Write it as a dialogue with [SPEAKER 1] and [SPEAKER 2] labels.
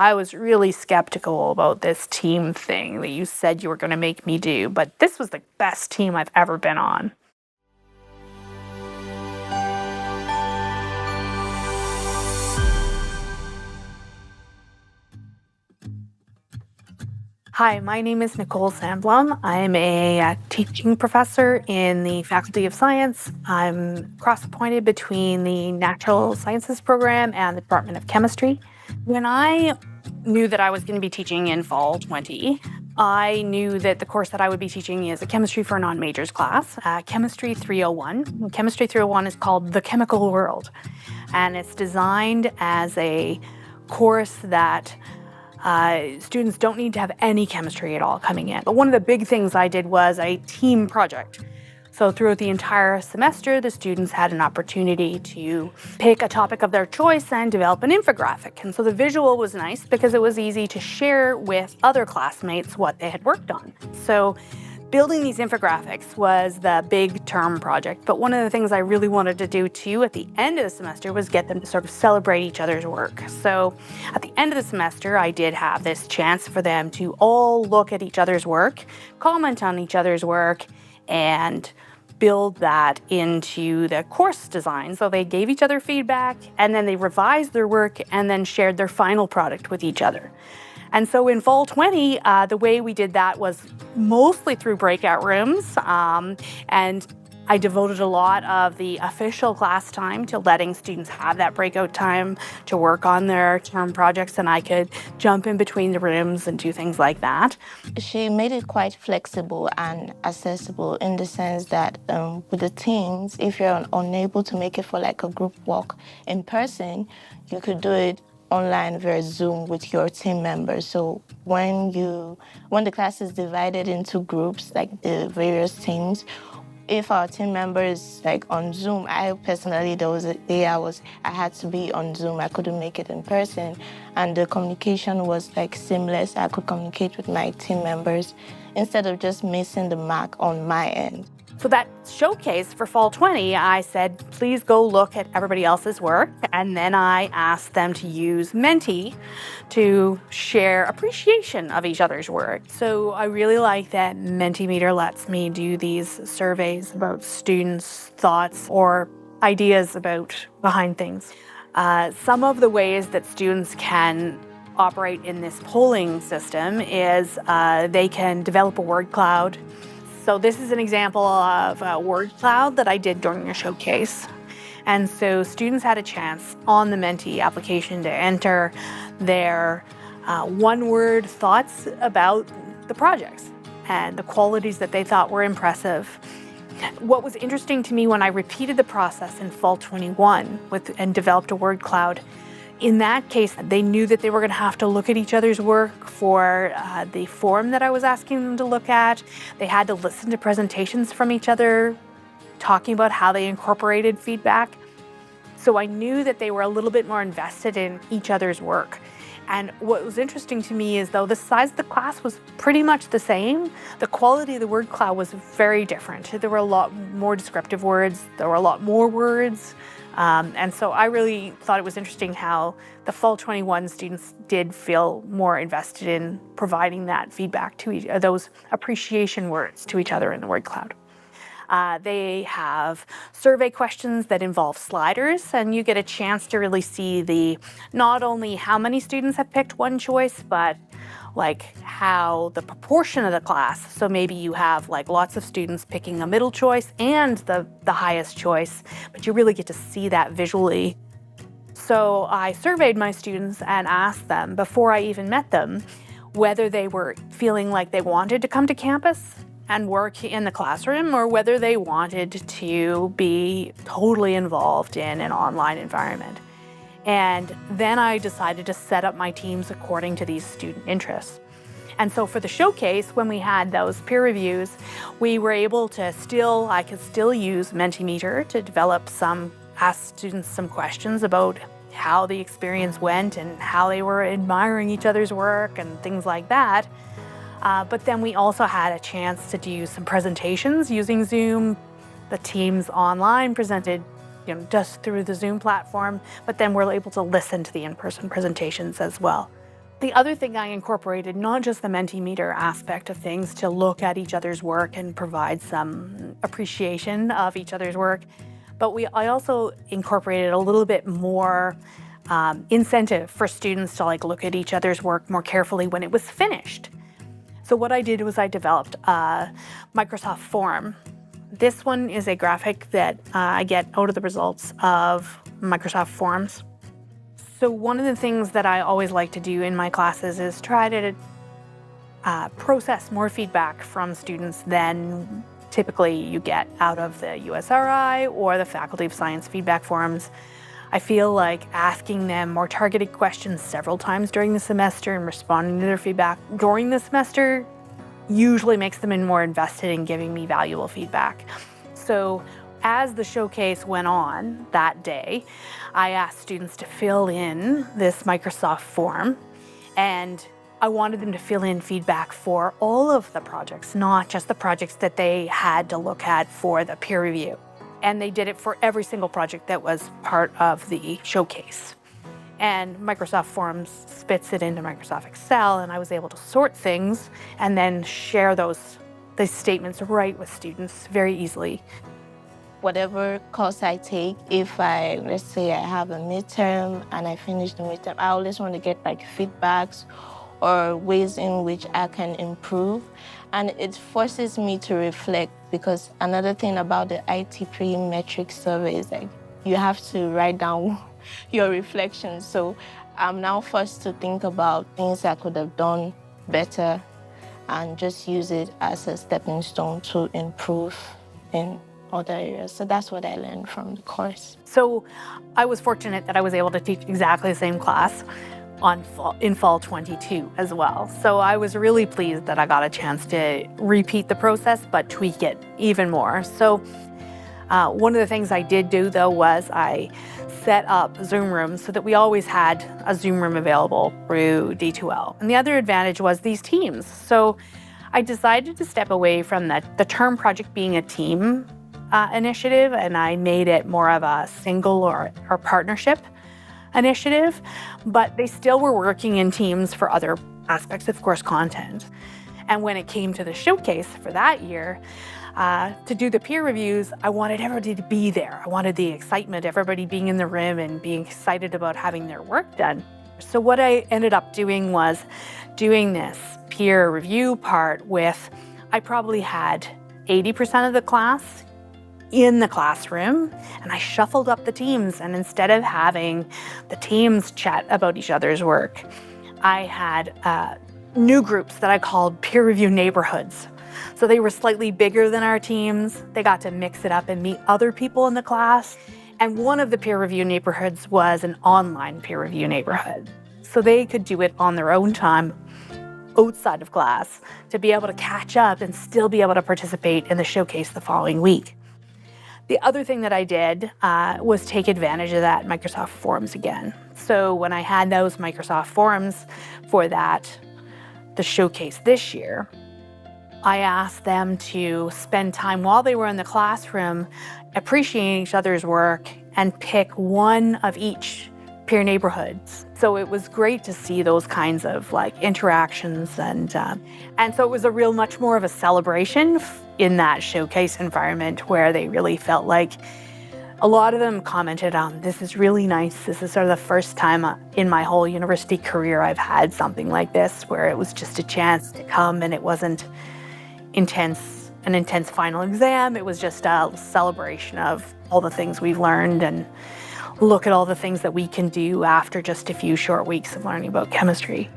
[SPEAKER 1] I was really skeptical about this team thing that you said you were going to make me do, but this was the best team I've ever been on. Hi, my name is Nicole Sandblom. I'm a teaching professor in the Faculty of Science. I'm cross-appointed between the Natural Sciences program and the Department of Chemistry. When I knew that I was going to be teaching in fall 20, I knew that the course that I would be teaching is a chemistry for non-majors class, Chemistry 301. Chemistry 301 is called The Chemical World, and it's designed as a course that students don't need to have any chemistry at all coming in. But one of the big things I did was a team project. So throughout the entire semester, the students had an opportunity to pick a topic of their choice and develop an infographic. And so the visual was nice because it was easy to share with other classmates what they had worked on. So building these infographics was the big term project, but one of the things I really wanted to do too at the end of the semester was get them to sort of celebrate each other's work. So at the end of the semester, I did have this chance for them to all look at each other's work, comment on each other's work, and build that into the course design. So they gave each other feedback, and then they revised their work and then shared their final product with each other. And so in fall 20, the way we did that was mostly through breakout rooms. And I devoted a lot of the official class time to letting students have that breakout time to work on their term projects, and I could jump in between the rooms and do things like that.
[SPEAKER 2] She made it quite flexible and accessible in the sense that with the teams, if you're unable to make it for like a group walk in person, you could do it online via Zoom with your team members. So when the class is divided into groups, like the various teams, if our team member is like on Zoom, I personally, there was a day I had to be on Zoom. I couldn't make it in person, and the communication was like seamless. I could communicate with my team members instead of just missing the mark on my end.
[SPEAKER 1] So that showcase for fall 20, I said, please go look at everybody else's work. And then I asked them to use Menti to share appreciation of each other's work. So I really like that Mentimeter lets me do these surveys about students' thoughts or ideas behind things. Some of the ways that students can operate in this polling system is they can develop a word cloud. So this is an example of a word cloud that I did during a showcase. And so students had a chance on the Menti application to enter their one-word thoughts about the projects and the qualities that they thought were impressive. What was interesting to me when I repeated the process in fall 21 and developed a word cloud, in that case, they knew that they were going to have to look at each other's work for the form that I was asking them to look at. They had to listen to presentations from each other, talking about how they incorporated feedback. So I knew that they were a little bit more invested in each other's work. And what was interesting to me is, though the size of the class was pretty much the same, the quality of the word cloud was very different. There were a lot more descriptive words, there were a lot more words. And so I really thought it was interesting how the fall 21 students did feel more invested in providing that feedback to those appreciation words to each other in the word cloud. They have survey questions that involve sliders, and you get a chance to really see not only how many students have picked one choice, but like how the proportion of the class. So maybe you have like lots of students picking a middle choice and the highest choice, but you really get to see that visually. So I surveyed my students and asked them before I even met them whether they were feeling like they wanted to come to campus and work in the classroom, or whether they wanted to be totally involved in an online environment. And then I decided to set up my teams according to these student interests. And so for the showcase, when we had those peer reviews, we were able to I could still use Mentimeter to ask students some questions about how the experience went and how they were admiring each other's work and things like that. But then we also had a chance to do some presentations using Zoom. The teams online presented just through the Zoom platform, but then we're able to listen to the in-person presentations as well. The other thing I incorporated, not just the Mentimeter aspect of things to look at each other's work and provide some appreciation of each other's work, but I also incorporated a little bit more incentive for students to look at each other's work more carefully when it was finished. So what I did was I developed a Microsoft form. This one is a graphic that I get out of the results of Microsoft Forms. So one of the things that I always like to do in my classes is try to process more feedback from students than typically you get out of the USRI or the Faculty of Science feedback forums. I feel like asking them more targeted questions several times during the semester and responding to their feedback during the semester usually makes them more invested in giving me valuable feedback. So as the showcase went on that day, I asked students to fill in this Microsoft form, and I wanted them to fill in feedback for all of the projects, not just the projects that they had to look at for the peer review. And they did it for every single project that was part of the showcase. And Microsoft Forms spits it into Microsoft Excel, and I was able to sort things and then share those statements right with students very easily.
[SPEAKER 2] Whatever course I take, let's say I have a midterm and I finish the midterm, I always want to get feedbacks or ways in which I can improve. And it forces me to reflect, because another thing about the IT pre-metric survey is you have to write down your reflections. So I'm now forced to think about things I could have done better and just use it as a stepping stone to improve in other areas. So that's what I learned from the course.
[SPEAKER 1] So I was fortunate that I was able to teach exactly the same class in fall 22 as well. So I was really pleased that I got a chance to repeat the process, but tweak it even more. So one of the things I did do though was I set up Zoom rooms so that we always had a Zoom room available through D2L. And the other advantage was these teams. So I decided to step away from the term project being a team initiative, and I made it more of a single or partnership initiative, but they still were working in teams for other aspects of course content. And when it came to the showcase for that year, to do the peer reviews, I wanted everybody to be there. I wanted the excitement, everybody being in the room and being excited about having their work done. So what I ended up doing was doing this peer review part with, I probably had 80% of the class in the classroom, and I shuffled up the teams, and instead of having the teams chat about each other's work, I had new groups that I called peer review neighborhoods. So they were slightly bigger than our teams. They got to mix it up and meet other people in the class. And one of the peer review neighborhoods was an online peer review neighborhood. So they could do it on their own time outside of class to be able to catch up and still be able to participate in the showcase the following week. The other thing that I did was take advantage of that Microsoft Forms again. So when I had those Microsoft Forms for the showcase this year, I asked them to spend time while they were in the classroom appreciating each other's work and pick one of each peer neighborhoods. So it was great to see those kinds of interactions, and so it was a real much more of a celebration in that showcase environment where they really felt like a lot of them commented on, this is really nice. This is sort of the first time in my whole university career I've had something like this where it was just a chance to come and it wasn't an intense final exam. It was just a celebration of all the things we've learned and look at all the things that we can do after just a few short weeks of learning about chemistry.